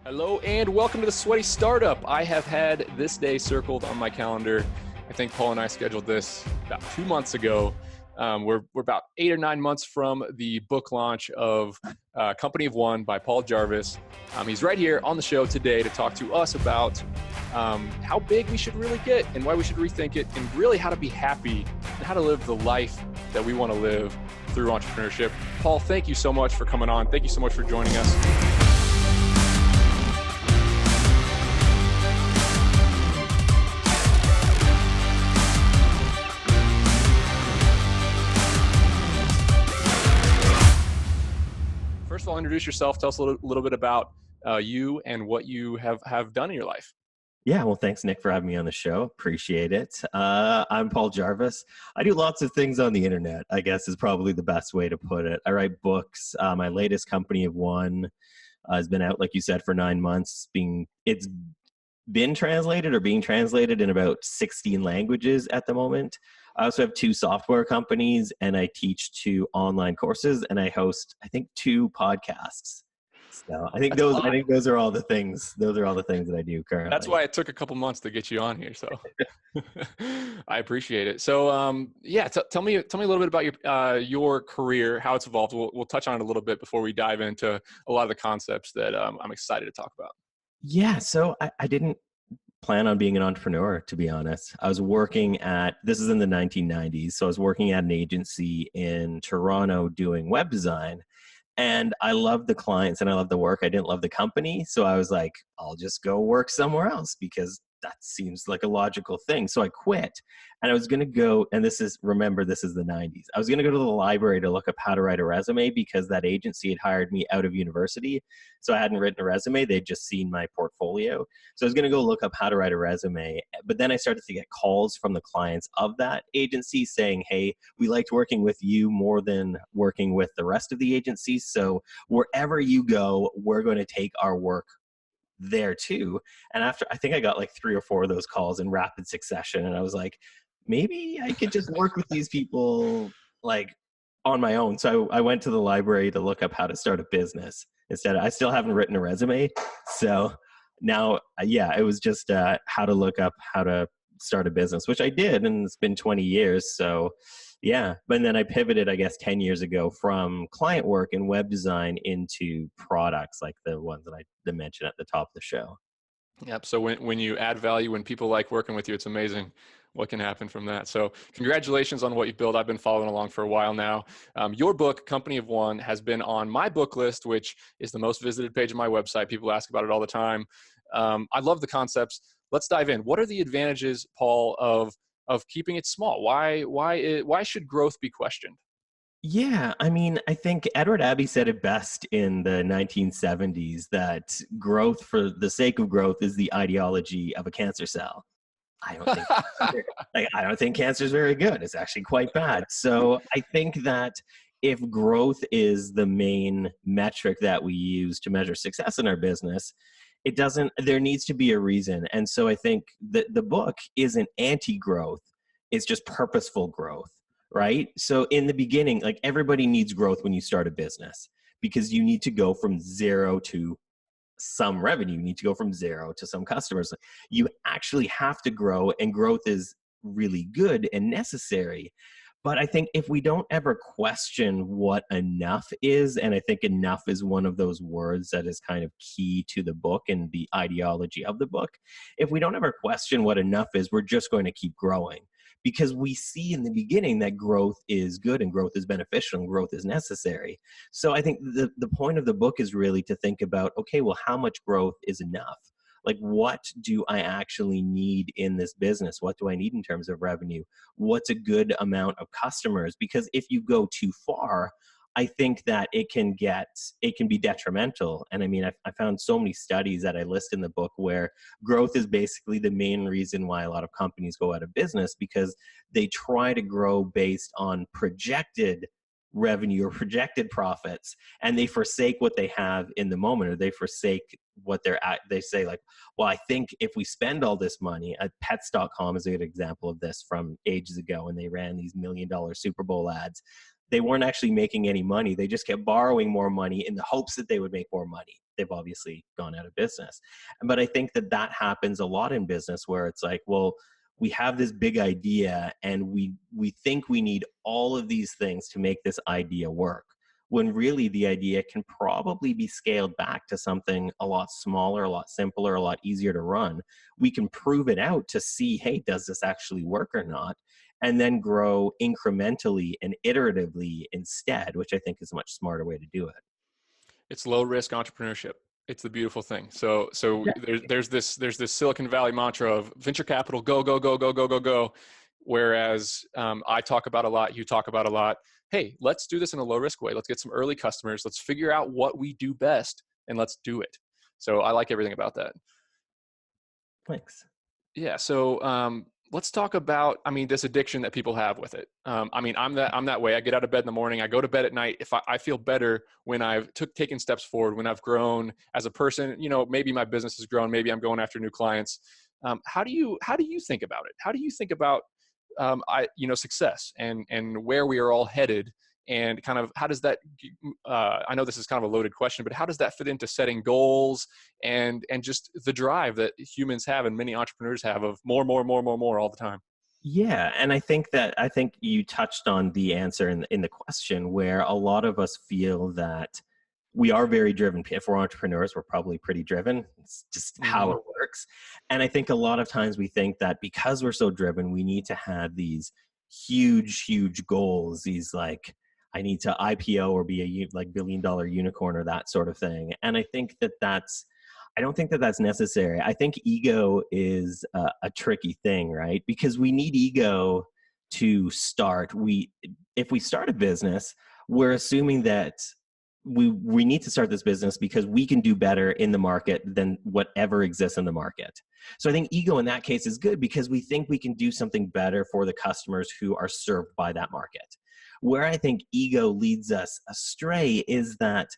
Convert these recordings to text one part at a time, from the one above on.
Hello and welcome to the Sweaty Startup. I have had this day circled on my calendar. I think Paul and I scheduled this about 2 months ago. We're about 8 or 9 months from the book launch of Company of One by Paul Jarvis. He's right here on the show today to talk to us about how big we should really get and why we should rethink it, and really how to be happy and how to live the life that we want to live through entrepreneurship. Paul, thank you so much for coming on. Thank you so much for joining us. First of all, introduce yourself. Tell us a little bit about you and what you have done in your life. Yeah, well, thanks, Nick, for having me on the show. Appreciate it. I'm Paul Jarvis. I do lots of things on the internet, I guess is probably the best way to put it. I write books. My latest Company of One has been out, like you said, for 9 months. It's been translated or being translated in about 16 languages at the moment. I also have 2 software companies, and I teach 2 online courses, and I host, I think, 2 podcasts. So I think those are all the things. Those are all the things that I do currently. That's why it took a couple months to get you on here. So I appreciate it. So tell me a little bit about your career, how it's evolved. We'll touch on it a little bit before we dive into a lot of the concepts that I'm excited to talk about. Yeah. So I didn't plan on being an entrepreneur, to be honest. I was working this is in the 1990s. So I was working at an agency in Toronto doing web design. And I loved the clients and I loved the work. I didn't love the company. So I was like, I'll just go work somewhere else because that seems like a logical thing. So I quit, and I was going to go, and remember, this is the 90s. I was going to go to the library to look up how to write a resume because that agency had hired me out of university. So I hadn't written a resume. They'd just seen my portfolio. So I was going to go look up how to write a resume. But then I started to get calls from the clients of that agency saying, hey, we liked working with you more than working with the rest of the agencies. So wherever you go, we're going to take our work there too. And after, I think I got like 3 or 4 of those calls in rapid succession, and I was like, maybe I could just work with these people like on my own. So I went to the library to look up how to start a business. Instead, I still haven't written a resume. So now, it was just how to look up how to start a business, which I did, and it's been 20 years. So yeah, but then I pivoted, I guess, 10 years ago from client work and web design into products like the ones that I mentioned at the top of the show. Yep. So when you add value, when people like working with you, it's amazing what can happen from that. So congratulations on what you've built. I've been following along for a while now. Your book, Company of One, has been on my book list, which is the most visited page of my website. People ask about it all the time. I love the concepts. Let's dive in. What are the advantages, Paul, of keeping it small? Why should growth be questioned? Yeah, I mean, I think Edward Abbey said it best in the 1970s that growth for the sake of growth is the ideology of a cancer cell. I don't think I don't think cancer is very good. It's actually quite bad. So I think that if growth is the main metric that we use to measure success in our business, there needs to be a reason. And so I think that the book isn't anti-growth. It's just purposeful growth, right? So in the beginning, like, everybody needs growth when you start a business because you need to go from 0 to some revenue. You need to go from 0 to some customers. You actually have to grow, and growth is really good and necessary. But I think if we don't ever question what enough is, and I think enough is one of those words that is kind of key to the book and the ideology of the book. If we don't ever question what enough is, we're just going to keep growing, because we see in the beginning that growth is good and growth is beneficial and growth is necessary. So I think the point of the book is really to think about, okay, well, how much growth is enough? Like, what do I actually need in this business? What do I need in terms of revenue? What's a good amount of customers? Because if you go too far, I think that it can be detrimental. And I mean, I found so many studies that I list in the book where growth is basically the main reason why a lot of companies go out of business, because they try to grow based on projected revenue or projected profits, and they forsake what they have in the moment, or they forsake what they say, like, well, I think if we spend all this money, pets.com is a good example of this from ages ago, and they ran these $1 million Super Bowl ads. they weren't actually making any money. They just kept borrowing more money in the hopes that they would make more money. They've obviously gone out of business. But I think that that happens a lot in business, where it's like, well, we have this big idea and we think we need all of these things to make this idea work, when really the idea can probably be scaled back to something a lot smaller, a lot simpler, a lot easier to run. We can prove it out to see, hey, does this actually work or not? And then grow incrementally and iteratively instead, which I think is a much smarter way to do it. It's low risk entrepreneurship. It's the beautiful thing. So there's this Silicon Valley mantra of venture capital, go, go, go, go, go, go, go. Whereas I talk about a lot, you talk about a lot. Hey, let's do this in a low risk way. Let's get some early customers. Let's figure out what we do best and let's do it. So I like everything about that. Thanks. Yeah. So let's talk about, I mean, this addiction that people have with it. I mean, I'm that way. I get out of bed in the morning. I go to bed at night. If I feel better when I've taken steps forward, when I've grown as a person, you know, maybe my business has grown. Maybe I'm going after new clients. How do you think about it? How do you think about, success and where we are all headed, and kind of how does that, I know this is kind of a loaded question, but how does that fit into setting goals and just the drive that humans have and many entrepreneurs have of more all the time? Yeah, and I think you touched on the answer in the question, where a lot of us feel that we are very driven. If we're entrepreneurs, we're probably pretty driven. It's just how it works. And I think a lot of times we think that because we're so driven, we need to have these huge goals, these like, I need to IPO or be a like billion-dollar unicorn or that sort of thing. And I think I don't think that that's necessary. I think ego is a tricky thing, right? Because we need ego to start. If we start a business, we're assuming that we need to start this business because we can do better in the market than whatever exists in the market. So I think ego in that case is good because we think we can do something better for the customers who are served by that market. Where I think ego leads us astray is that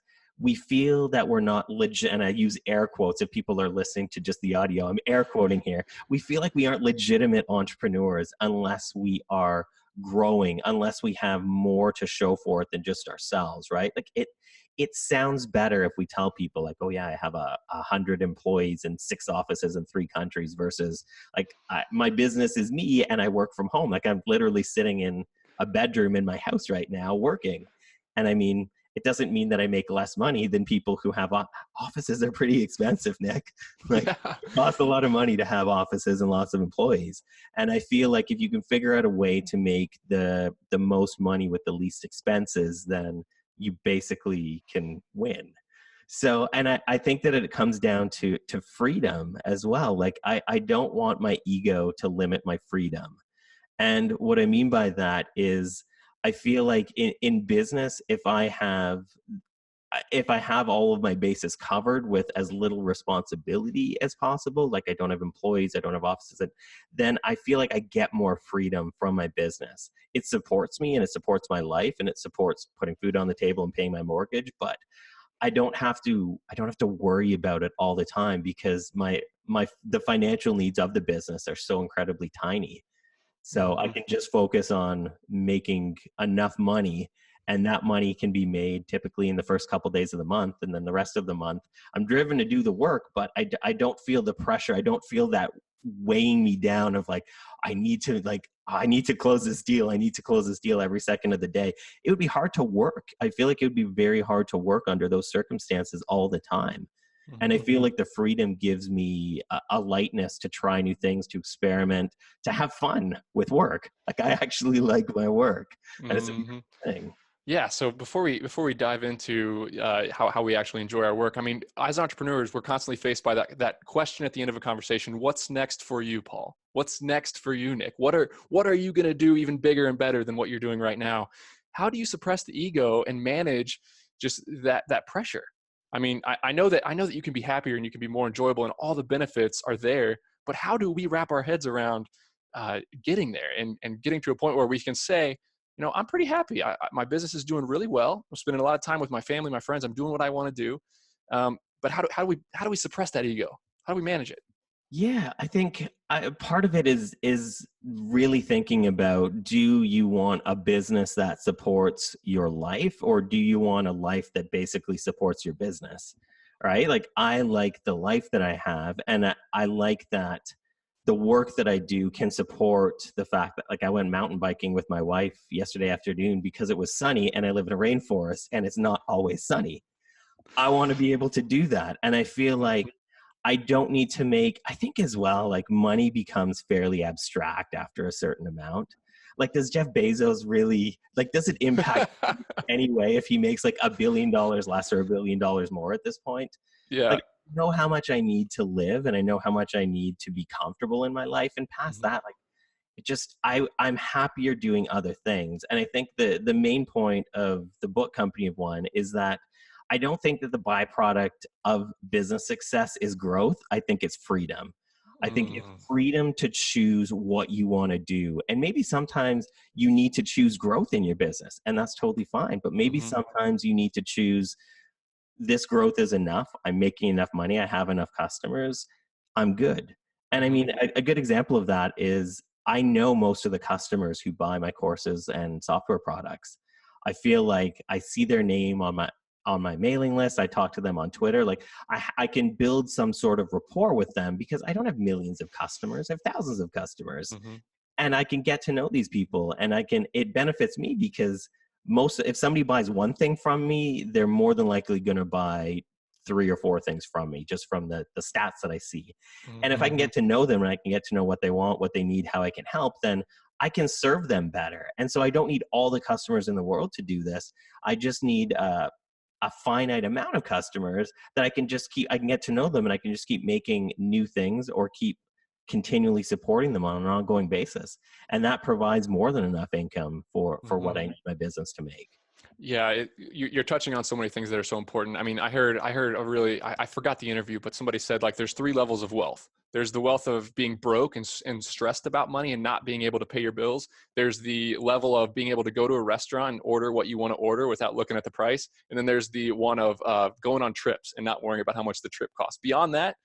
we feel that we're not legit, and I use air quotes if people are listening to just the audio, I'm air quoting here. We feel like we aren't legitimate entrepreneurs unless we are growing, unless we have more to show for it than just ourselves, right? Like it sounds better if we tell people like, oh yeah, I have 100 employees in 6 offices in 3 countries versus like my business is me and I work from home. Like I'm literally sitting in a bedroom in my house right now working. And I mean, it doesn't mean that I make less money than people who have offices. Are pretty expensive, Nick. Like it costs a lot of money to have offices and lots of employees. And I feel like if you can figure out a way to make the most money with the least expenses, then you basically can win. So, and I think that it comes down to freedom as well. Like I don't want my ego to limit my freedom. And what I mean by that is I feel like in business, if I have all of my bases covered with as little responsibility as possible, like I don't have employees, I don't have offices, then I feel like I get more freedom from my business. It supports me and it supports my life and it supports putting food on the table and paying my mortgage, but I don't have to worry about it all the time because the financial needs of the business are so incredibly tiny. So I can just focus on making enough money, and that money can be made typically in the first couple of days of the month. And then the rest of the month, I'm driven to do the work, but I don't feel the pressure. I don't feel that weighing me down of like, I need to close this deal. I need to close this deal every second of the day. It would be hard to work. I feel like it would be very hard to work under those circumstances all the time. And I feel like the freedom gives me a lightness to try new things, to experiment, to have fun with work. Like I actually like my work, and it's a beautiful thing. Yeah. So before we dive into how we actually enjoy our work, I mean, as entrepreneurs, we're constantly faced by that question at the end of a conversation: what's next for you, Paul? What's next for you, Nick? What are you going to do even bigger and better than what you're doing right now? How do you suppress the ego and manage just that pressure? I mean, I know that you can be happier and you can be more enjoyable and all the benefits are there, but how do we wrap our heads around getting there and getting to a point where we can say, you know, I'm pretty happy. My business is doing really well. I'm spending a lot of time with my family, my friends. I'm doing what I want to do. But how do we suppress that ego? How do we manage it? Yeah, I think part of it is really thinking about, do you want a business that supports your life, or do you want a life that basically supports your business? Right? Like, I like the life that I have, and I like that the work that I do can support the fact that, like, I went mountain biking with my wife yesterday afternoon because it was sunny, and I live in a rainforest and it's not always sunny. I want to be able to do that, and I feel like I don't need to make, I think as well, like, money becomes fairly abstract after a certain amount. Like, does Jeff Bezos really, like, does it impact any way if he makes like $1 billion less or $1 billion more at this point? Yeah. Like, I know how much I need to live, and I know how much I need to be comfortable in my life. And past Mhm. that, like, it just, I'm happier doing other things. And I think the main point of the book company of one is that I don't think that the byproduct of business success is growth. I think it's freedom. I think it's Mm. freedom to choose what you want to do. And maybe sometimes you need to choose growth in your business, and that's totally fine. But maybe Mhm. sometimes you need to choose, this growth is enough. I'm making enough money. I have enough customers. I'm good. And I Mhm. mean, a good example of that is, I know most of the customers who buy my courses and software products. I feel like I see their name on my mailing list. I talk to them on Twitter. Like, I can build some sort of rapport with them because I don't have millions of customers. I have thousands of customers, Mhm. and I can get to know these people, and it benefits me because if somebody buys one thing from me, they're more than likely going to buy three or four things from me, just from the stats that I see. And if I can Mhm. get to know them, and I can get to know what they want, what they need, how I can help, then I can serve them better. And so I don't need all the customers in the world to do this. I just need a finite amount of customers that I can get to know them, and I can just keep making new things, or keep continually supporting them on an ongoing basis. And that provides more than enough income for what Mhm. I need my business to make. Yeah, you're touching on so many things that are so important. I mean, I heard a really, I forgot the interview, but somebody said, like, there's three levels of wealth. There's the wealth of being broke and stressed about money and not being able to pay your bills. There's the level of being able to go to a restaurant and order what you want to order without looking at the price. And then there's the one of going on trips and not worrying about how much the trip costs. Beyond that,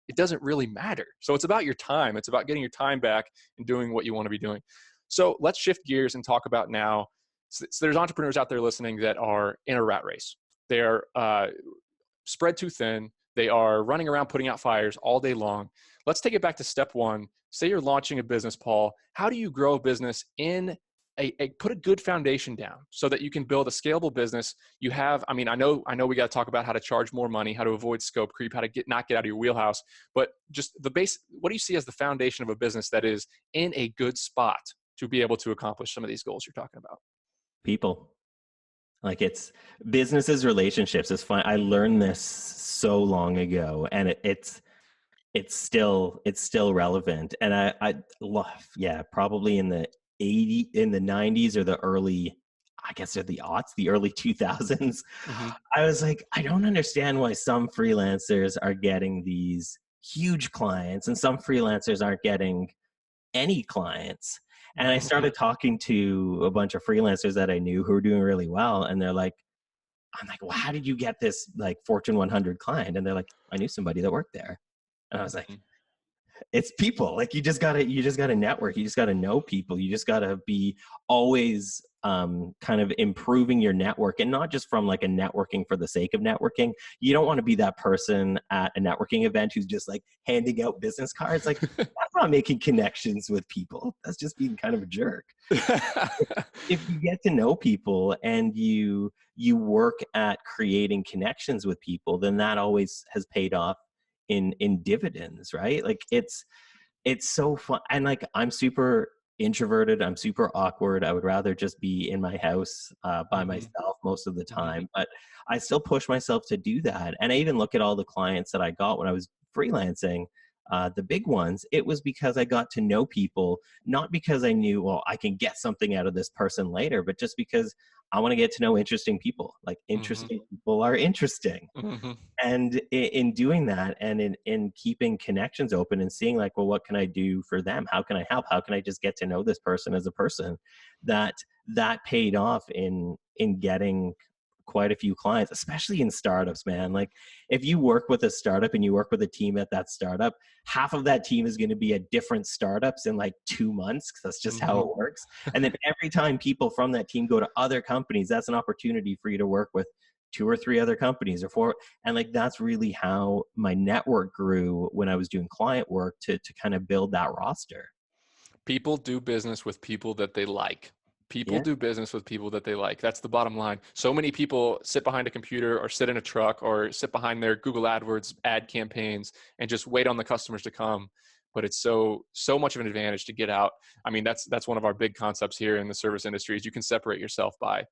it doesn't really matter. So it's about your time. It's about getting your time back and doing what you want to be doing. So let's shift gears and talk about now. So there's entrepreneurs out there listening that are in a rat race. They are spread too thin. They are running around putting out fires all day long. Let's take it back to step one. Say you're launching a business, Paul. How do you grow a business in put a good foundation down so that you can build a scalable business? You have, I mean, I know we got to talk about how to charge more money, how to avoid scope creep, how to not get out of your wheelhouse, but just the base, what do you see as the foundation of a business that is in a good spot to be able to accomplish some of these goals you're talking about? People. Like, it's businesses, relationships. It's fun. I learned this so long ago, and it's still relevant. And I love, yeah, probably in the 90s, or the early, I guess they're the aughts, the early 2000s. Mm-hmm. I was like, I don't understand why some freelancers are getting these huge clients and some freelancers aren't getting any clients. And I Mm-hmm. started talking to a bunch of freelancers that I knew who were doing really well. And they're like, I'm like, well, how did you get this like Fortune 100 client? And they're like, I knew somebody that worked there. And I was like, it's people. Like, you just gotta network. You just gotta know people. You just gotta be always kind of improving your network, and not just from like a networking for the sake of networking. You don't want to be that person at a networking event who's just like handing out business cards. Like, that's not making connections with people. That's just being kind of a jerk. If you get to know people, and you work at creating connections with people, then that always has paid off in dividends, right? Like, it's so fun. And like, I'm super introverted, I'm super awkward. I would rather just be in my house by Mm-hmm. myself most of the Mm-hmm. time, but I still push myself to do that. And I even look at all the clients that I got when I was freelancing, the big ones. It was because I got to know people, not because I knew, well, I can get something out of this person later, but just because I want to get to know interesting people. Like, Mm-hmm. interesting people are interesting. Mm-hmm. And in doing that, and in keeping connections open, and seeing like, well, what can I do for them? How can I help? How can I just get to know this person as a person? That paid off in getting quite a few clients, especially in startups, man. Like if you work with a startup and you work with a team at that startup, half of that team is going to be at different startups in like 2 months, because that's just how it works. And then every time people from that team go to other companies, that's an opportunity for you to work with 2 or 3 other companies or 4. And like, that's really how my network grew when I was doing client work to kind of build that roster. People do business with people that they like. People Yeah. do business with people that they like. That's the bottom line. So many people sit behind a computer or sit in a truck or sit behind their Google AdWords ad campaigns and just wait on the customers to come. But it's so much of an advantage to get out. I mean, that's one of our big concepts here in the service industry is you can separate yourself by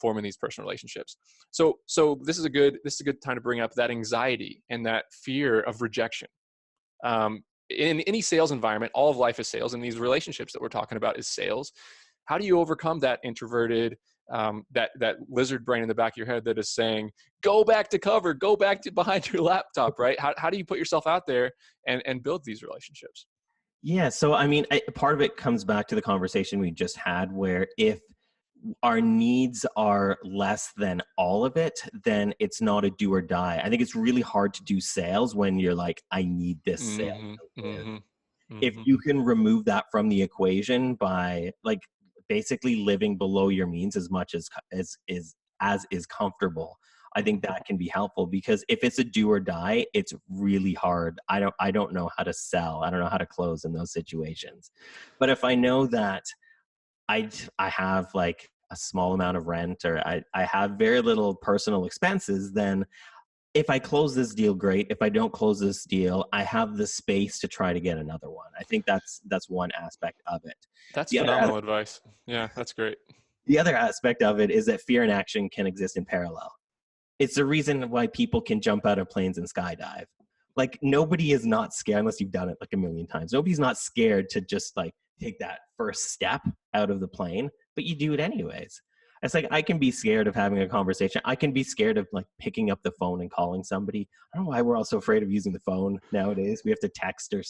forming these personal relationships. So this is a good time to bring up that anxiety and that fear of rejection. In any sales environment, all of life is sales, and these relationships that we're talking about is sales. How do you overcome that introverted, that lizard brain in the back of your head that is saying, go back to cover, go back to behind your laptop, right? How do you put yourself out there and build these relationships? Yeah. So, I mean, part of it comes back to the conversation we just had, where if our needs are less than all of it, then it's not a do or die. I think it's really hard to do sales when you're like, I need this sale Mm-hmm, to live. mm-hmm, If mm-hmm. you can remove that from the equation by like basically living below your means as much as is comfortable, I think that can be helpful, because if it's a do or die, it's really hard. I don't know how to sell. I don't know how to close in those situations. But if I know that I have like a small amount of rent, or I have very little personal expenses, then if I close this deal, great. If I don't close this deal, I have the space to try to get another one. I think that's one aspect of it. That's The other phenomenal advice. Yeah, that's great. the other aspect of it is that fear and action can exist in parallel. It's the reason why people can jump out of planes and skydive. Like nobody is not scared, unless you've done it like a million times. Nobody's not scared to just like take that first step out of the plane, but you do it anyways. It's like I can be scared of having a conversation. I can be scared of like picking up the phone and calling somebody. I don't know why we're all so afraid of using the phone nowadays. We have to text or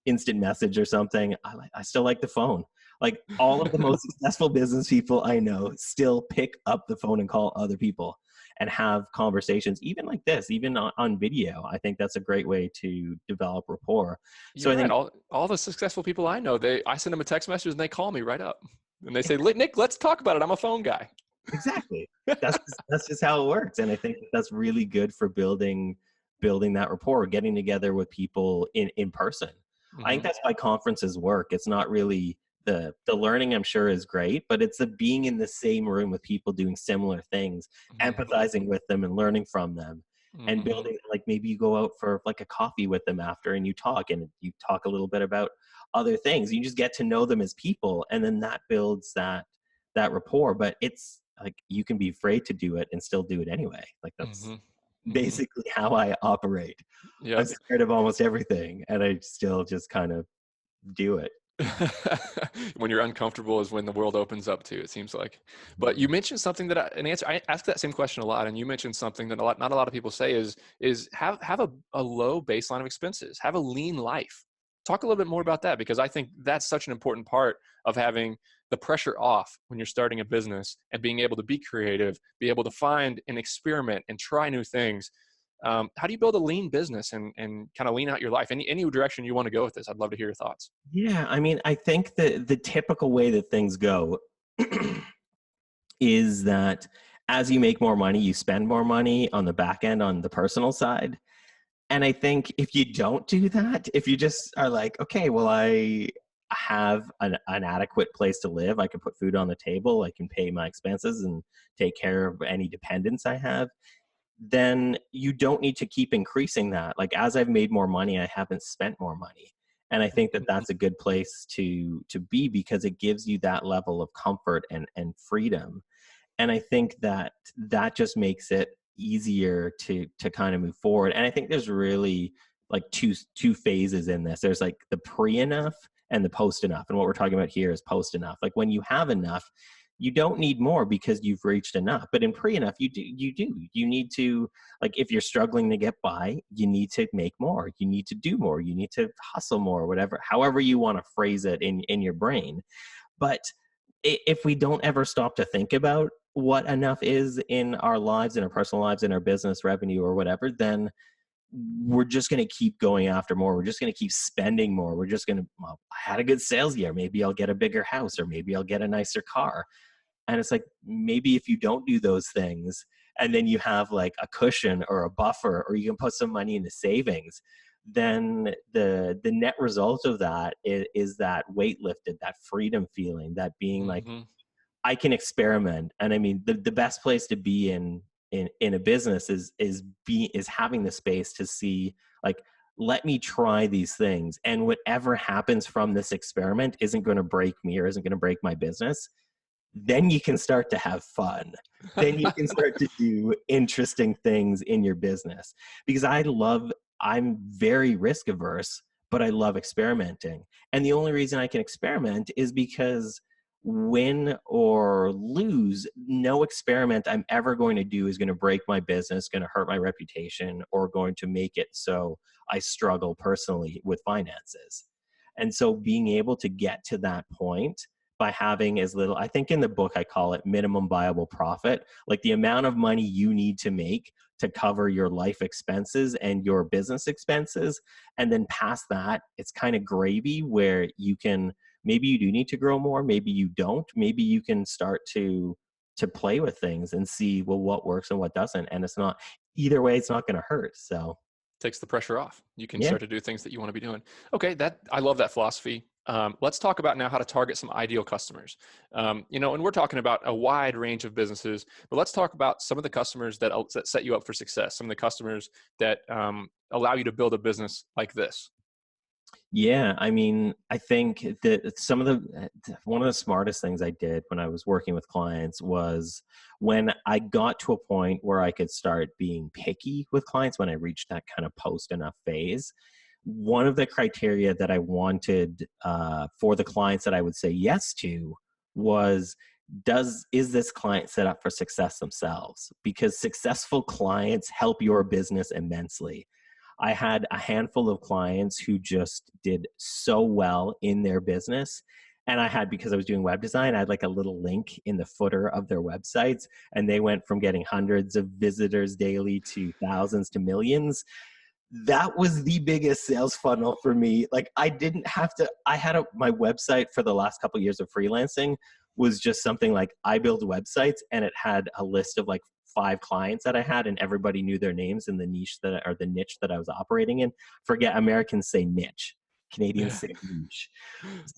instant message or something. I still like the phone. Like all of the most successful business people I know still pick up the phone and call other people and have conversations, even like this, even on video. I think that's a great way to develop rapport. So You're I right. think All the successful people I know, I send them a text message and they call me right up. And they say, Nick, let's talk about it. I'm a phone guy. exactly that's just how it works. And I think that's really good for building that rapport, getting together with people in person. I think Mm-hmm. that's why conferences work. It's not really the learning, I'm sure, is great, but it's the being in the same room with people doing similar things, Mm-hmm. empathizing with them and learning from them, and Mm-hmm. building, like maybe you go out for like a coffee with them after and you talk a little bit about other things. You just get to know them as people, and then that builds that rapport. But it's like you can be afraid to do it and still do it anyway. Like that's Mm-hmm. Mm-hmm. basically how I operate. I'm Yep. scared of almost everything, and I still just kind of do it. When you're uncomfortable is when the world opens up to, it seems like. But you mentioned something that I ask that same question a lot, and you mentioned something that not a lot of people say is have a low baseline of expenses, have a lean life. Talk a little bit more about that, because I think that's such an important part of having the pressure off when you're starting a business and being able to be creative, be able to find and experiment and try new things. How do you build a lean business and kind of lean out your life? Any direction you want to go with this, I'd love to hear your thoughts. Yeah, I mean, I think the typical way that things go is that as you make more money, you spend more money on the back end on the personal side. And I think if you don't do that, if you just are like, okay, well, I have an adequate place to live, I can put food on the table, I can pay my expenses and take care of any dependents I have, then you don't need to keep increasing that. Like as I've made more money, I haven't spent more money. And I think that that's a good place to be, because it gives you that level of comfort and freedom. And I think that that just makes it easier to kind of move forward. And I think there's really like two phases in this. There's like the pre enough and the post enough. And what we're talking about here is post enough. Like when you have enough, you don't need more because you've reached enough. But in pre enough, you need to, like if you're struggling to get by, you need to make more, you need to do more, you need to hustle more, whatever, however you want to phrase it in your brain. But if we don't ever stop to think about what enough is in our lives, in our personal lives, in our business revenue or whatever, then we're just going to keep going after more. We're just going to keep spending more. We're just going to, well, I had a good sales year. Maybe I'll get a bigger house, or maybe I'll get a nicer car. And it's like, maybe if you don't do those things and then you have like a cushion or a buffer, or you can put some money into savings, then the net result of that is that weight lifted, that freedom feeling, that being like, Mm-hmm. I can experiment. And I mean, the best place to be in a business is having the space to see, like, let me try these things, and whatever happens from this experiment isn't going to break me or isn't going to break my business. Then you can start to have fun. Then you can start to do interesting things in your business. Because I'm very risk averse, but I love experimenting. And the only reason I can experiment is because win or lose, no experiment I'm ever going to do is going to break my business, going to hurt my reputation, or going to make it so I struggle personally with finances. And so being able to get to that point by having as little, I think in the book I call it minimum viable profit, like the amount of money you need to make to cover your life expenses and your business expenses. And then past that, it's kind of gravy, where you can, maybe you do need to grow more, maybe you don't, maybe you can start to play with things and see, well, what works and what doesn't. And it's not, either way, it's not going to hurt. So Takes the pressure off. You can yeah. start to do things that you want to be doing. Okay, I love that philosophy. Let's talk about now how to target some ideal customers. And we're talking about a wide range of businesses, but let's talk about some of the customers that set you up for success. Some of the customers that allow you to build a business like this. Yeah, I mean, I think that one of the smartest things I did when I was working with clients was when I got to a point where I could start being picky with clients, when I reached that kind of post enough phase. One of the criteria that I wanted for the clients that I would say yes to was, is this client set up for success themselves? Because successful clients help your business immensely. I had a handful of clients who just did so well in their business. And because I was doing web design, I had like a little link in the footer of their websites, and they went from getting hundreds of visitors daily to thousands to millions. That was the biggest sales funnel for me. Like, I didn't have to, my website for the last couple of years of freelancing was just something like, I build websites, and it had a list of like 5 clients that I had, and everybody knew their names in the niche the niche that I was operating in. Forget, Americans say niche. Canadians say niche.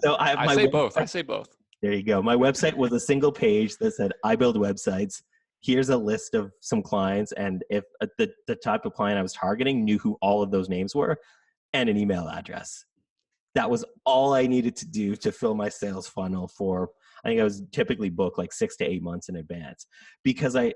So I have I say both. I say both. There you go. My website was a single page that said, I build websites. Here's a list of some clients. And if the type of client I was targeting knew who all of those names were, and an email address. That was all I needed to do to fill my sales funnel for, I think I was typically booked like 6 to 8 months in advance, because I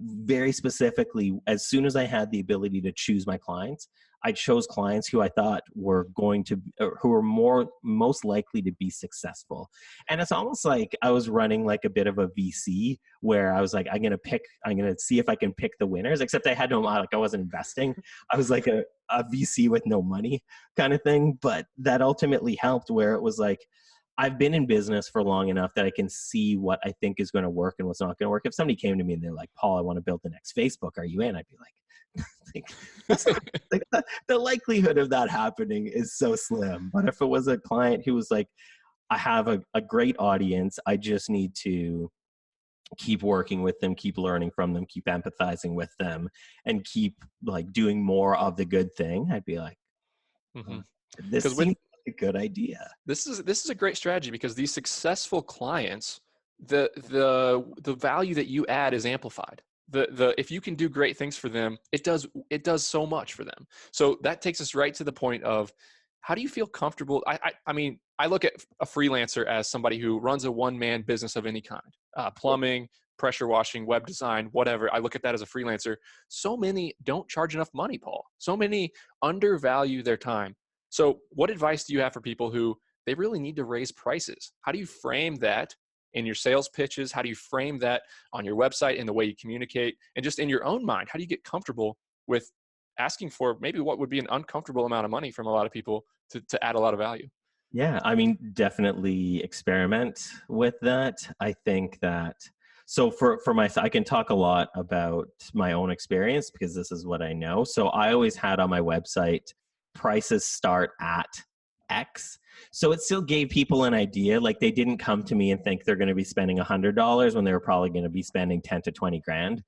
very specifically, as soon as I had the ability to choose my clients, I chose clients who I thought were who were most likely to be successful. And it's almost like I was running like a bit of a VC, where I was like, I'm going to see if I can pick the winners, except I had no, like, I wasn't investing. I was like a VC with no money kind of thing. But that ultimately helped, where it was like, I've been in business for long enough that I can see what I think is going to work and what's not going to work. If somebody came to me and they're like, Paul, I want to build the next Facebook, are you in? I'd be like, the likelihood of that happening is so slim. But if it was a client who was like, I have a great audience, I just need to keep working with them, keep learning from them, keep empathizing with them, and keep like doing more of the good thing, I'd be like, this seems like a good idea. This is a great strategy, because these successful clients, the value that you add is amplified. If you can do great things for them, it does so much for them. So that takes us right to the point of, how do you feel comfortable? I mean, I look at a freelancer as somebody who runs a one-man business of any kind, plumbing, pressure washing, web design, whatever. I look at that as a freelancer. So many don't charge enough money, Paul. So many undervalue their time. So what advice do you have for people who they really need to raise prices? How do you frame that in your sales pitches? How do you frame that on your website, in the way you communicate, and just in your own mind? How do you get comfortable with asking for maybe what would be an uncomfortable amount of money from a lot of people to add a lot of value? Yeah, I mean, definitely experiment with that. I think that So for my, I can talk a lot about my own experience because this is what I know. So I always had on my website, prices start at X. So it still gave people an idea. Like they didn't come to me and think they're going to be spending $100 when they were probably going to be spending 10 to 20 grand.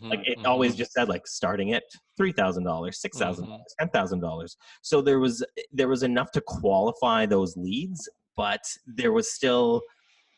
Like it always just said like starting at $3,000, $6,000, $10,000. So there was enough to qualify those leads, but there was still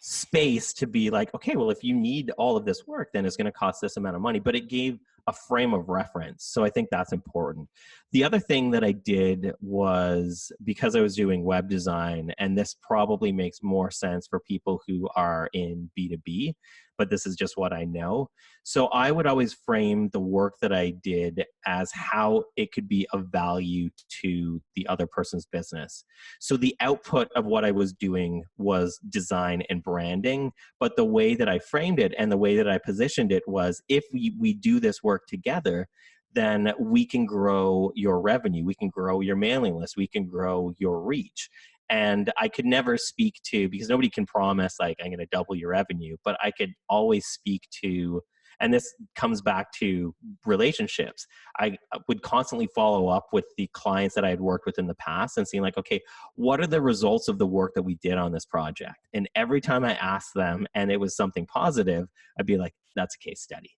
space to be like, okay, well, if you need all of this work, then it's going to cost this amount of money. But it gave a frame of reference. So I think that's important. The other thing that I did was, because I was doing web design, and this probably makes more sense for people who are in B2B, but this is just what I know. So I would always frame the work that I did as how it could be of value to the other person's business. So the output of what I was doing was design and branding, but the way that I framed it and the way that I positioned it was, if we do this work together, then we can grow your revenue, we can grow your mailing list, we can grow your reach. And I could never speak to, because nobody can promise like I'm going to double your revenue, but I could always speak to, and this comes back to relationships. I would constantly follow up with the clients that I had worked with in the past and seeing like, okay, what are the results of the work that we did on this project? And every time I asked them and it was something positive, I'd be like, that's a case study.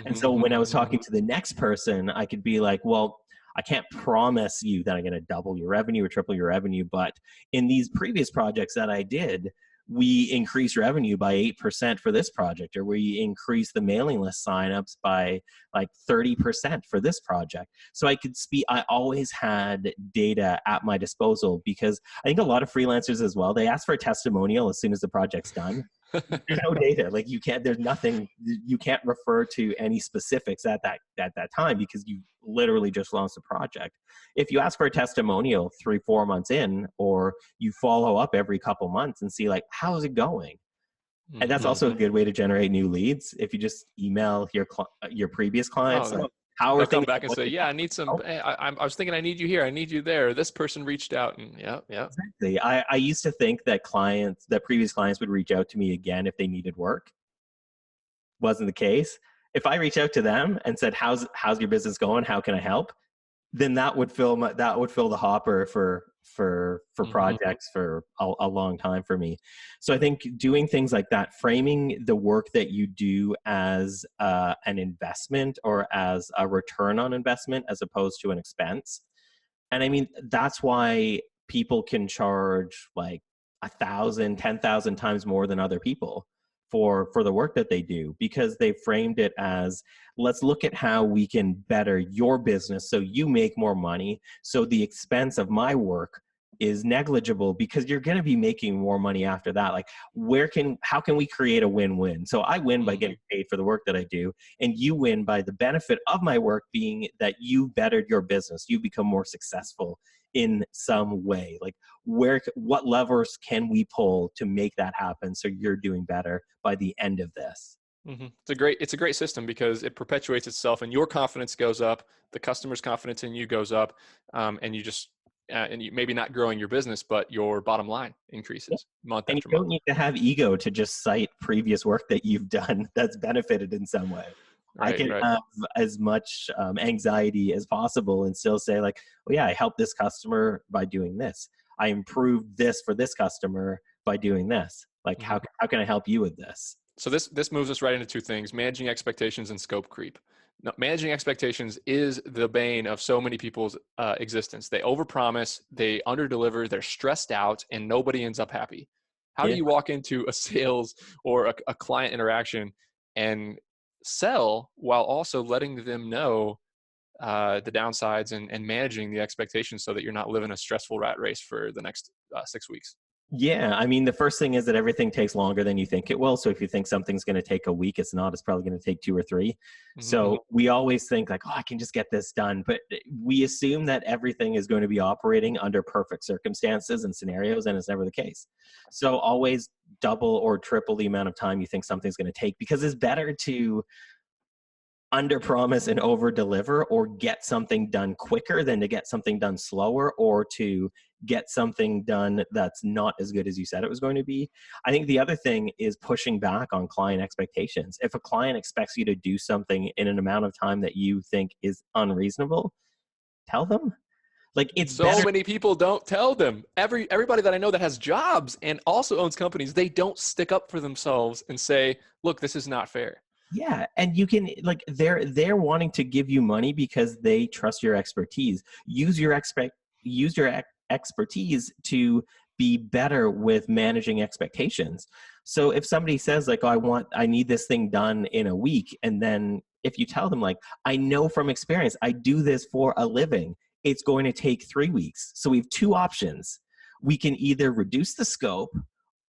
And so when I was talking to the next person, I could be like, well, I can't promise you that I'm going to double your revenue or triple your revenue, but in these previous projects that I did, we increased revenue by 8% for this project, or we increased the mailing list signups by like 30% for this project. So I could speak, I always had data at my disposal, because I think a lot of freelancers as well, they ask for a testimonial as soon as the project's done. There's no data. Like you can't, there's nothing, you can't refer to any specifics at that time, because you literally just launched the project. If you ask for a testimonial 3-4 months in, or you follow up every couple months and see like, how's it going? And that's also a good way to generate new leads. If you just email your previous clients, like, how are they'll things come back and say, yeah, I need some, hey, I was thinking I need you here, I need you there. This person reached out, and yeah. Exactly. I used to think that previous clients would reach out to me again if they needed work. Wasn't the case. If I reach out to them and said, how's your business going? How can I help? Then that would fill the hopper for projects for a long time for me. So I think doing things like that, framing the work that you do as an investment or as a return on investment as opposed to an expense. And I mean, that's why people can charge like 1,000, 10,000 times more than other people for the work that they do, because they framed it as, let's look at how we can better your business so you make more money, so the expense of my work is negligible, because you're going to be making more money after that. Like, how can we create a win-win? So I win by getting paid for the work that I do, and you win by the benefit of my work being that you bettered your business, you become more successful in some way. Like, what levers can we pull to make that happen so you're doing better by the end of this? It's a great system, because it perpetuates itself, and your confidence goes up, the customer's confidence in you goes up, and you just and you maybe not growing your business, but your bottom line increases month and after you month. don't need to have ego to just cite previous work that you've done that's benefited in some way. I can have as much anxiety as possible and still say like, well, yeah, I helped this customer by doing this. I improved this for this customer by doing this. Like, how can I help you with this? So this moves us right into two things: managing expectations and scope creep. Now, managing expectations is the bane of so many people's existence. They overpromise, they underdeliver, they're stressed out, and nobody ends up happy. How do you walk into a sales or a client interaction and sell while also letting them know the downsides and managing the expectations so that you're not living a stressful rat race for the next 6 weeks? Yeah, I mean, the first thing is that everything takes longer than you think it will. So if you think something's going to take a week, it's not. It's probably going to take 2 or 3. So we always think like, oh, I can just get this done. But we assume that everything is going to be operating under perfect circumstances and scenarios, and it's never the case. So always double or triple the amount of time you think something's going to take, because it's better to under promise and over deliver, or get something done quicker than to get something done slower, or to get something done that's not as good as you said it was going to be. I think the other thing is pushing back on client expectations. If a client expects you to do something in an amount of time that you think is unreasonable, tell them. Like, it's So better. many people don't tell them. Everybody that I know that has jobs and also owns companies, they don't stick up for themselves and say, look, this is not fair. Yeah, and you can, like, they're wanting to give you money because they trust your expertise. Use your expertise to be better with managing expectations. So if somebody says like, "Oh, I need this thing done in a week," and then if you tell them like, "I know from experience, I do this for a living. It's going to take 3 weeks." So we have two options. We can either reduce the scope,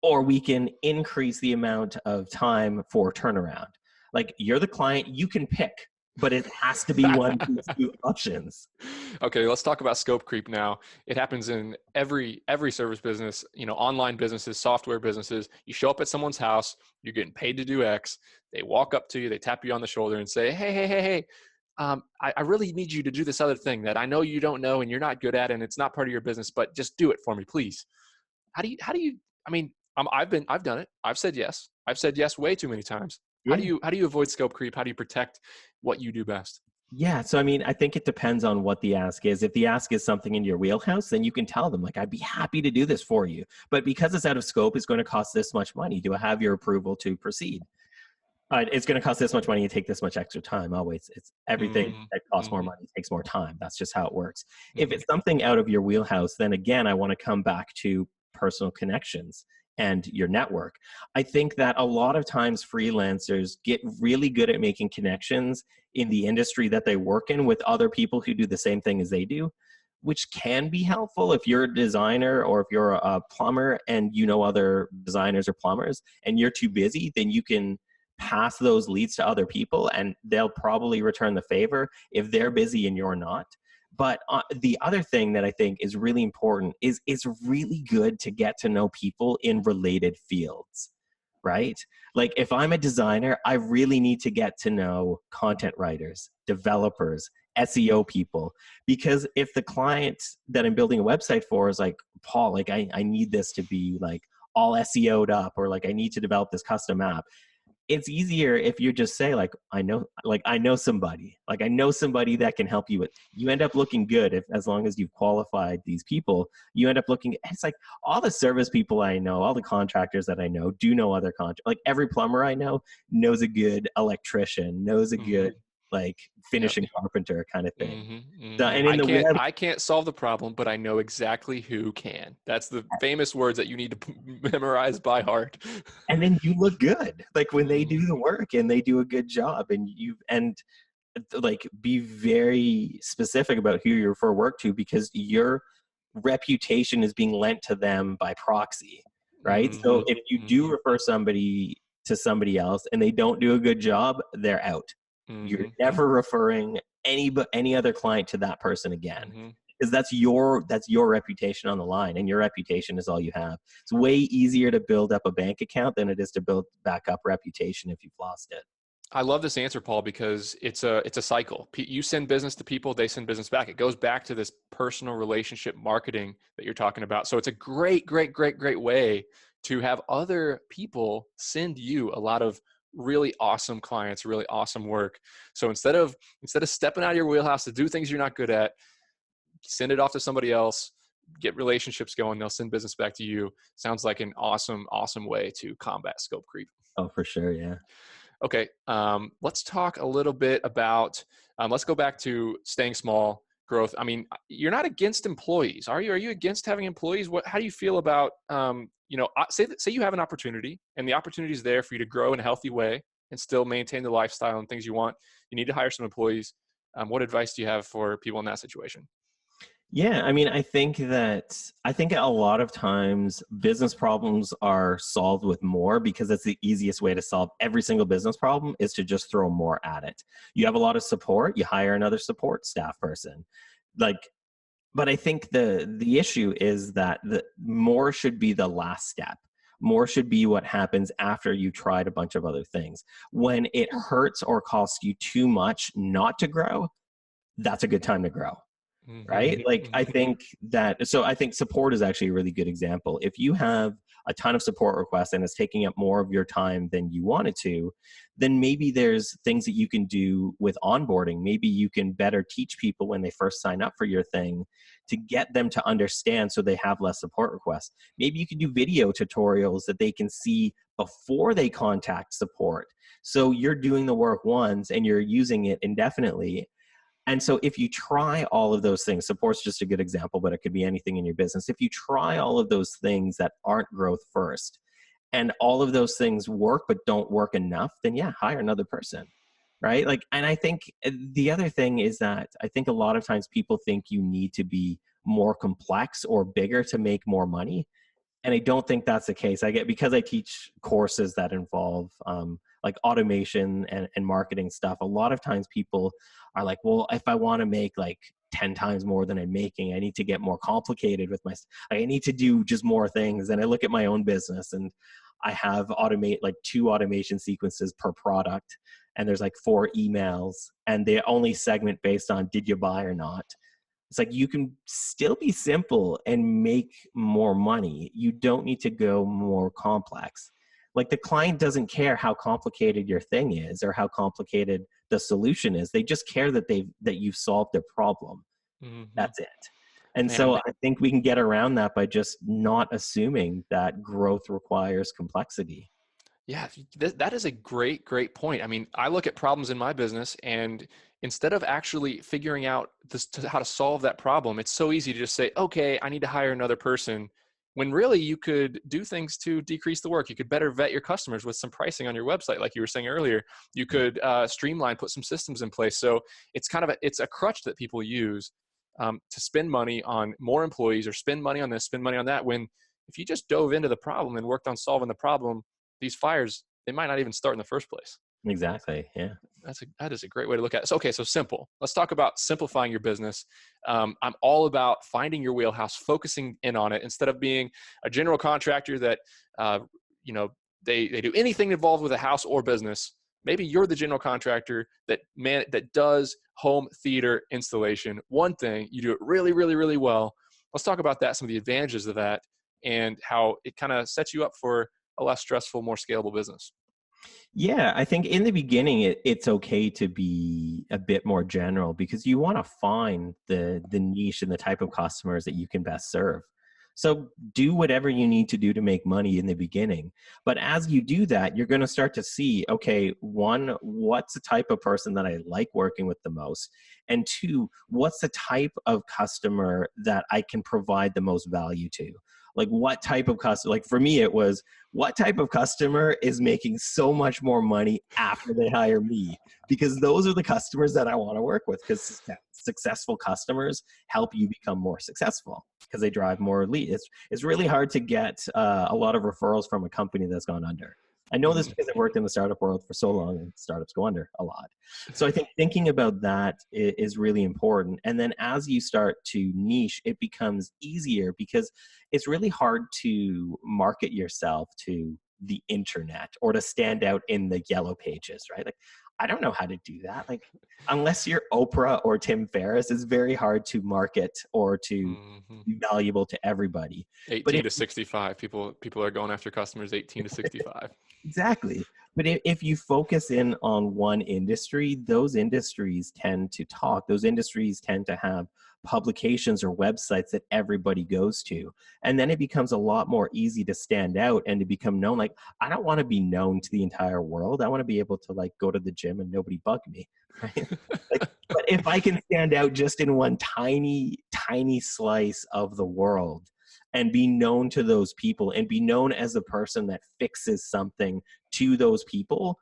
or we can increase the amount of time for turnaround. Like, you're the client, you can pick, but it has to be one of these two options. Okay, let's talk about scope creep now. It happens in every service business, online businesses, software businesses. You show up at someone's house, you're getting paid to do X. They walk up to you, they tap you on the shoulder and say, hey, I really need you to do this other thing that I know you don't know and you're not good at, and it's not part of your business, but just do it for me, please. How do you, I mean, I've done it. I've said yes. I've said yes way too many times. How do Yeah. you avoid scope creep? How do you protect what you do best? Yeah. So, I mean, I think it depends on what the ask is. If the ask is something in your wheelhouse, then you can tell them, like, I'd be happy to do this for you. But because it's out of scope, it's going to cost this much money. Do I have your approval to proceed? It's going to cost this much money and take this much extra time. Always, it's everything Mm-hmm. that costs more Mm-hmm. money takes more time. That's just how it works. If Mm-hmm. it's something out of your wheelhouse, then again, I want to come back to personal connections and your network. I think that a lot of times freelancers get really good at making connections in the industry that they work in with other people who do the same thing as they do, which can be helpful if you're a designer or if you're a plumber and you know other designers or plumbers and you're too busy, then you can pass those leads to other people and they'll probably return the favor if they're busy and you're not. But the other thing that I think is really important is it's really good to get to know people in related fields, right? Like, if I'm a designer, I really need to get to know content writers, developers, SEO people, because if the client that I'm building a website for is like, Paul, like, I need this to be like all SEO'd up, or like I need to develop this custom app. It's easier if you just say like, I know somebody, that can help you with. You end up looking good as long as you've qualified these people. You end up looking. It's like all the service people I know, all the contractors that I know do know other like every plumber I know knows a good electrician, knows a Mm-hmm. good like Yep. finishing carpenter kind of thing. Mm-hmm. So, Mm-hmm. and in the web, I can't solve the problem, but I know exactly who can. That's the famous words that you need to memorize by heart. and then you look good like when they Mm-hmm. do the work and they do a good job, and like be very specific about who you refer work to, because your reputation is being lent to them by proxy, right? So Mm-hmm. if you do Mm-hmm. refer somebody to somebody else and they don't do a good job, they're out. You're Mm-hmm. never referring any other client to that person again, Mm-hmm. because that's your reputation on the line, and your reputation is all you have. It's way easier to build up a bank account than it is to build back up reputation if you've lost it. I love this answer, Paul, because it's a cycle. You send business to people, they send business back. It goes back to this personal relationship marketing that you're talking about. So it's a great way to have other people send you a lot of really awesome clients, really awesome work. So instead of stepping out of your wheelhouse to do things you're not good at, send it off to somebody else, get relationships going, they'll send business back to you. Sounds like an awesome way to combat scope creep. Oh, for sure. Yeah. Okay, let's talk a little bit about, let's go back to staying small, growth. I mean, you're not against employees, are you? Are you against having employees? How do you feel about, say you have an opportunity and the opportunity is there for you to grow in a healthy way and still maintain the lifestyle and things you want. You need to hire some employees. What advice do you have for people in that situation? Yeah, I mean, I think a lot of times business problems are solved with more, because that's the easiest way to solve every single business problem, is to just throw more at it. You have a lot of support, you hire another support staff person. Like, but I think the issue is that the more should be the last step. More should be what happens after you tried a bunch of other things. When it hurts or costs you too much not to grow, that's a good time to grow. Right? Like, I think support is actually a really good example. If you have a ton of support requests and it's taking up more of your time than you wanted to, then maybe there's things that you can do with onboarding. Maybe you can better teach people when they first sign up for your thing to get them to understand so they have less support requests. Maybe you can do video tutorials that they can see before they contact support. So you're doing the work once and you're using it indefinitely. And so if you try all of those things, support's just a good example, but it could be anything in your business. If you try all of those things that aren't growth first, and all of those things work but don't work enough, then yeah, hire another person, right? Like, and I think the other thing is that I think a lot of times people think you need to be more complex or bigger to make more money. And I don't think that's the case. Because I teach courses that involve like automation and marketing stuff, a lot of times people are like, well, if I want to make like 10 times more than I'm making, I need to get more complicated with I need to do just more things. And I look at my own business and I have like 2 automation sequences per product. And there's like 4 emails and they only segment based on did you buy or not. It's like you can still be simple and make more money. You don't need to go more complex. Like the client doesn't care how complicated your thing is or how complicated the solution is. They just care that you've solved their problem. Mm-hmm. That's it. And Man, so I think we can get around that by just not assuming that growth requires complexity. Yeah, that is a great, great point. I mean, I look at problems in my business, and instead of actually figuring out how to solve that problem, it's so easy to just say, okay, I need to hire another person, when really you could do things to decrease the work. You could better vet your customers with some pricing on your website, like you were saying earlier. You could streamline, put some systems in place. So it's it's a crutch that people use to spend money on more employees or spend money on this, spend money on that, when if you just dove into the problem and worked on solving the problem, these fires, they might not even start in the first place. Exactly. Yeah. That is a great way to look at it. So, okay, so simple. Let's talk about simplifying your business. I'm all about finding your wheelhouse, focusing in on it, instead of being a general contractor that, they do anything involved with a house or business. Maybe you're the general contractor that does home theater installation. One thing, you do it really, really, really well. Let's talk about that, some of the advantages of that, and how it kind of sets you up for a less stressful, more scalable business. Yeah, I think in the beginning, it's okay to be a bit more general because you want to find the niche and the type of customers that you can best serve. So do whatever you need to do to make money in the beginning. But as you do that, you're going to start to see, okay, 1, what's the type of person that I like working with the most? And 2, what's the type of customer that I can provide the most value to? Like what type of customer, like for me, it was what type of customer is making so much more money after they hire me? Because those are the customers that I want to work with, because successful customers help you become more successful because they drive more leads. It's really hard to get a lot of referrals from a company that's gone under. I know this because I've worked in the startup world for so long, and startups go under a lot. So I think thinking about that is really important. And then as you start to niche, it becomes easier because it's really hard to market yourself to the internet or to stand out in the yellow pages, right? Like, I don't know how to do that. Like, unless you're Oprah or Tim Ferriss, it's very hard to market or to be valuable to everybody. 18 to 65. People are going after customers 18 to 65. Exactly. But if you focus in on one industry, those industries tend to talk. Those industries tend to have publications or websites that everybody goes to. And then it becomes a lot more easy to stand out and to become known. Like, I don't want to be known to the entire world. I want to be able to like go to the gym and nobody bug me. Right? But if I can stand out just in one tiny, tiny slice of the world, and be known to those people and be known as the person that fixes something to those people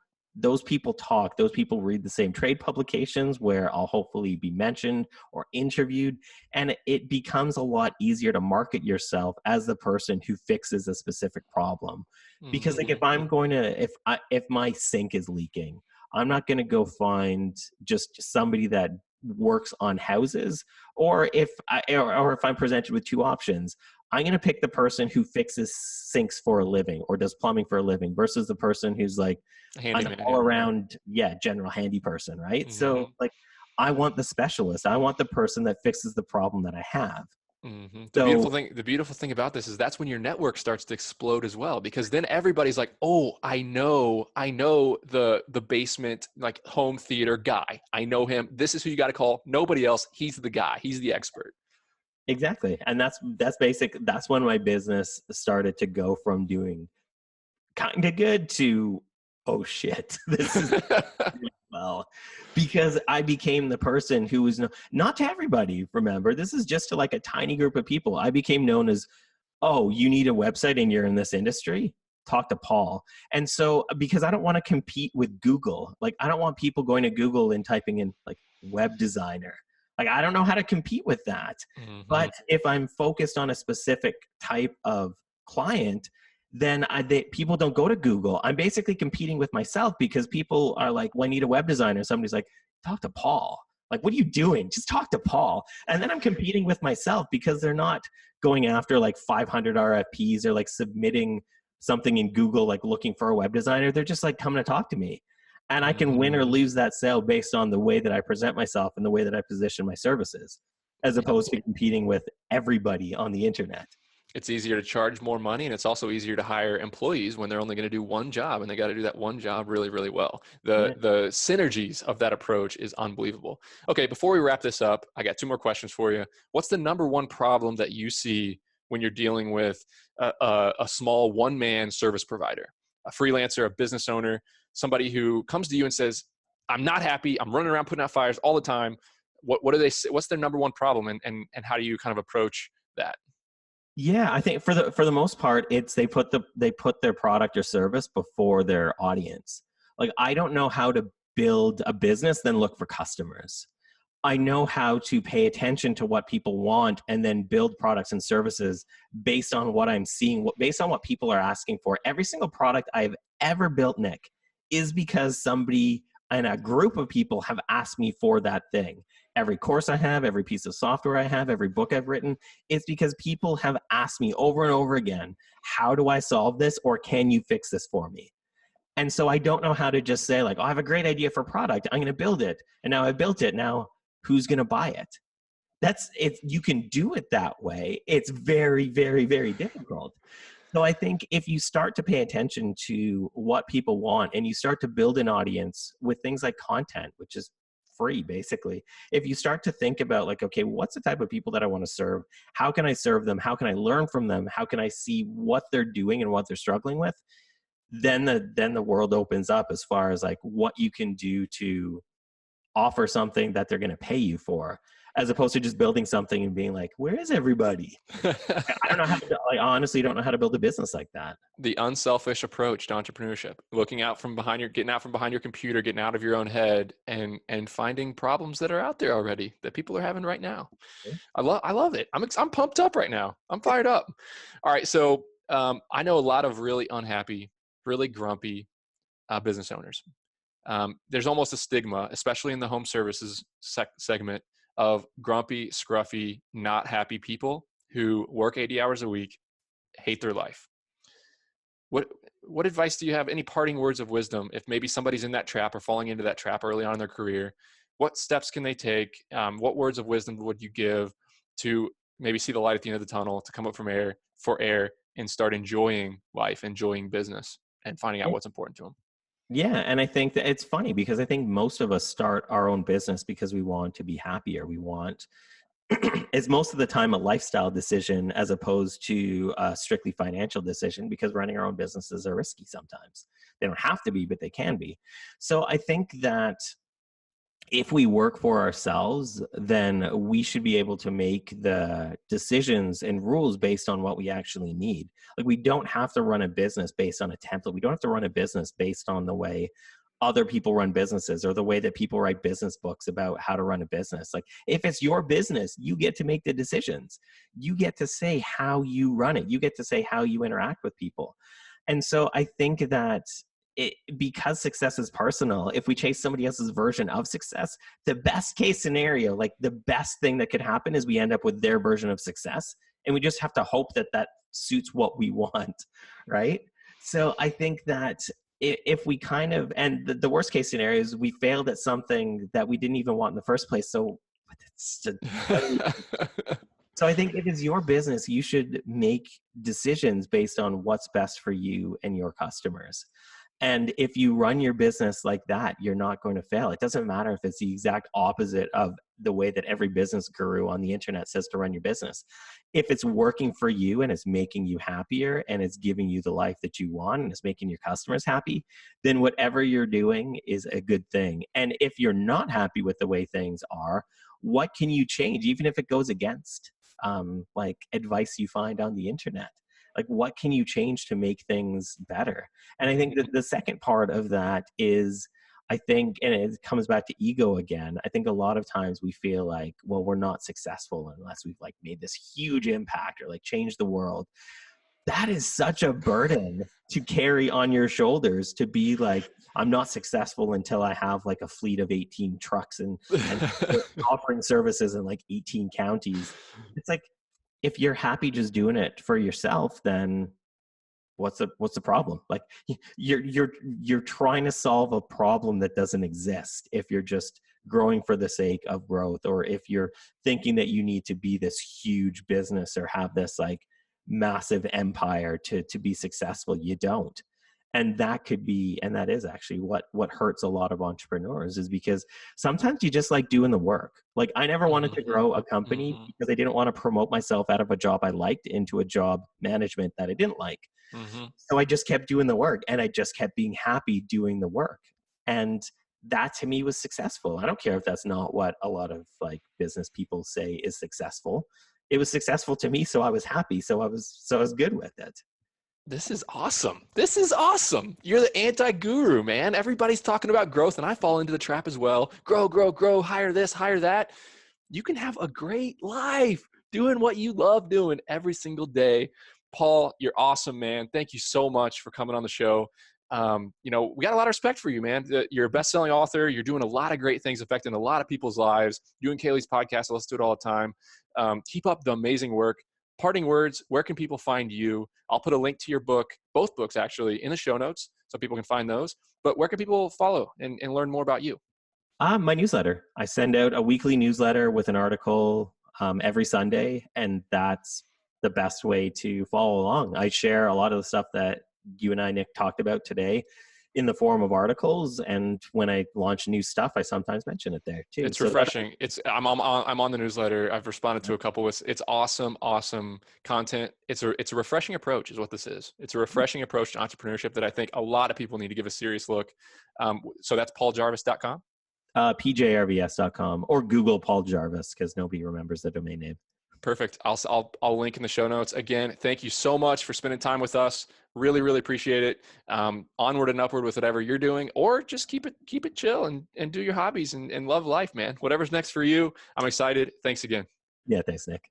talk. Those people read the same trade publications where I'll hopefully be mentioned or interviewed. And it becomes a lot easier to market yourself as the person who fixes a specific problem. Because like if I'm going to, if my sink is leaking, I'm not going to go find just somebody that works on houses, or if I'm presented with two options, I'm going to pick the person who fixes sinks for a living or does plumbing for a living versus the person who's like an Handyman. all around, general handy person, right? Mm-hmm. So like, I want the specialist. I want the person that fixes the problem that I have. Mm-hmm. So The beautiful thing about this is that's when your network starts to explode as well, because then everybody's like, oh, I know the basement, like home theater guy. I know him. This is who you got to call. Nobody else. He's the guy. He's the expert. exactly. And that's basic. That's when my business started to go from doing kind of good to, oh shit, this is well, because I became the person who was not to everybody. Remember, this is just to like a tiny group of people. I became known as, oh, you need a website and you're in this industry? Talk to Paul. And so, because I don't want to compete with Google, like I don't want people going to Google and typing in like web designer. Like I don't know how to compete with that. Mm-hmm. But if I'm focused on a specific type of client, then people don't go to Google. I'm basically competing with myself because people are like, well, I need a web designer. Somebody's like, talk to Paul. Like, what are you doing? Just talk to Paul. And then I'm competing with myself because they're not going after like 500 RFPs or like submitting something in Google, like looking for a web designer. They're just like coming to talk to me. And I can win or lose that sale based on the way that I present myself and the way that I position my services, as opposed to competing with everybody on the internet. It's easier to charge more money, and it's also easier to hire employees when they're only going to do one job, and they got to do that one job really, really well. The synergies of that approach is unbelievable. Okay, before we wrap this up, I got two more questions for you. What's the number one problem that you see when you're dealing with a small one-man service provider, a freelancer, a business owner, somebody who comes to you and says, I'm not happy, I'm running around putting out fires all the time. What do they say? What's their number one problem, and how do you kind of approach that? Yeah, I think for the most part, it's they put their product or service before their audience. Like I don't know how to build a business, then look for customers. I know how to pay attention to what people want and then build products and services based on what I'm seeing, based on what people are asking for. Every single product I've ever built, Nick, is because somebody and a group of people have asked me for that thing. Every course I have, every piece of software I have, every book I've written, it's because people have asked me over and over again, how do I solve this, or can you fix this for me? And so I don't know how to just say like, oh, I have a great idea for a product, I'm going to build it. And now I built it. Now who's going to buy it? You can do it that way. It's very, very, very difficult. So I think if you start to pay attention to what people want and you start to build an audience with things like content, which is free basically, if you start to think about like, okay, what's the type of people that I want to serve? How can I serve them? How can I learn from them? How can I see what they're doing and what they're struggling with? Then the world opens up as far as like what you can do to offer something that they're going to pay you for, as opposed to just building something and being like, where is everybody? I don't know how to, I honestly don't know how to build a business like that. The unselfish approach to entrepreneurship, getting out from behind your computer, getting out of your own head and finding problems that are out there already that people are having right now. Yeah. I love it. I'm pumped up right now. I'm fired up. All right. So I know a lot of really unhappy, really grumpy business owners. There's almost a stigma, especially in the home services segment, of grumpy, scruffy, not happy people who work 80 hours a week, hate their life. What advice do you have? Any parting words of wisdom if maybe somebody's in that trap or falling into that trap early on in their career? What steps can they take? What words of wisdom would you give to maybe see the light at the end of the tunnel, to come up for air and start enjoying life, enjoying business, and finding out what's important to them? Yeah, and I think that it's funny because I think most of us start our own business because we want to be happier. We want it's most of the time a lifestyle decision as opposed to a strictly financial decision, because running our own businesses are risky sometimes. They don't have to be, but they can be. So I think that if we work for ourselves, then we should be able to make the decisions and rules based on what we actually need. Like we don't have to run a business based on a template. We don't have to run a business based on the way other people run businesses or the way that people write business books about how to run a business. Like if it's your business, you get to make the decisions. You get to say how you run it. You get to say how you interact with people. And so I think that because success is personal, if we chase somebody else's version of success, the best case scenario, like the best thing that could happen is we end up with their version of success. And we just have to hope that that suits what we want, right? So I think that if we kind of, and the worst case scenario is we failed at something that we didn't even want in the first place. So so I think if it's your business, you should make decisions based on what's best for you and your customers. And if you run your business like that, you're not going to fail. It doesn't matter if it's the exact opposite of the way that every business guru on the internet says to run your business. If it's working for you and it's making you happier and it's giving you the life that you want and it's making your customers happy, then whatever you're doing is a good thing. And if you're not happy with the way things are, what can you change, even if it goes against like advice you find on the internet? Like, what can you change to make things better? And I think that the second part of that is, I think, and it comes back to ego again, I think a lot of times we feel like, well, we're not successful unless we've like made this huge impact or like changed the world. That is such a burden to carry on your shoulders, to be like, I'm not successful until I have like a fleet of 18 trucks and offering services in like 18 counties. It's like, if you're happy just doing it for yourself, then what's the problem? Like you're trying to solve a problem that doesn't exist if you're just growing for the sake of growth, or if you're thinking that you need to be this huge business or have this like massive empire to be successful. You don't. And that could be, and that is actually what hurts a lot of entrepreneurs, is because sometimes you just like doing the work. Like, I never wanted to grow a company because I didn't want to promote myself out of a job I liked into a job management that I didn't like. So I just kept doing the work, and I just kept being happy doing the work. And that to me was successful. I don't care if that's not what a lot of like business people say is successful. It was successful to me, so I was happy. So I was good with it. This is awesome. This is awesome. You're the anti-guru, man. Everybody's talking about growth, and I fall into the trap as well. Grow, grow, grow, hire this, hire that. You can have a great life doing what you love doing every single day. Paul, you're awesome, man. Thank you so much for coming on the show. We got a lot of respect for you, man. You're a best-selling author. You're doing a lot of great things, affecting a lot of people's lives. You and Kaylee's podcast, I listen to it all the time. Keep up the amazing work. Parting words, where can people find you? I'll put a link to your book, both books actually, in the show notes so people can find those. But where can people follow and learn more about you? My newsletter. I send out a weekly newsletter with an article every Sunday, and that's the best way to follow along. I share a lot of the stuff that you and I, Nick, talked about today in the form of articles, and when I launch new stuff, I sometimes mention it there too. It's refreshing. I'm on the newsletter. I've responded to a couple. It's awesome content. It's a refreshing approach is what this is. It's a refreshing approach to entrepreneurship that I think a lot of people need to give a serious look. So that's pauljarvis.com. PJRVS.com, or Google Paul Jarvis, because nobody remembers the domain name. Perfect. I'll link in the show notes. Again, thank you so much for spending time with us. Really, really appreciate it. Onward and upward with whatever you're doing, or just keep it chill and do your hobbies and love life, man. Whatever's next for you. I'm excited. Thanks again. Yeah, thanks, Nick.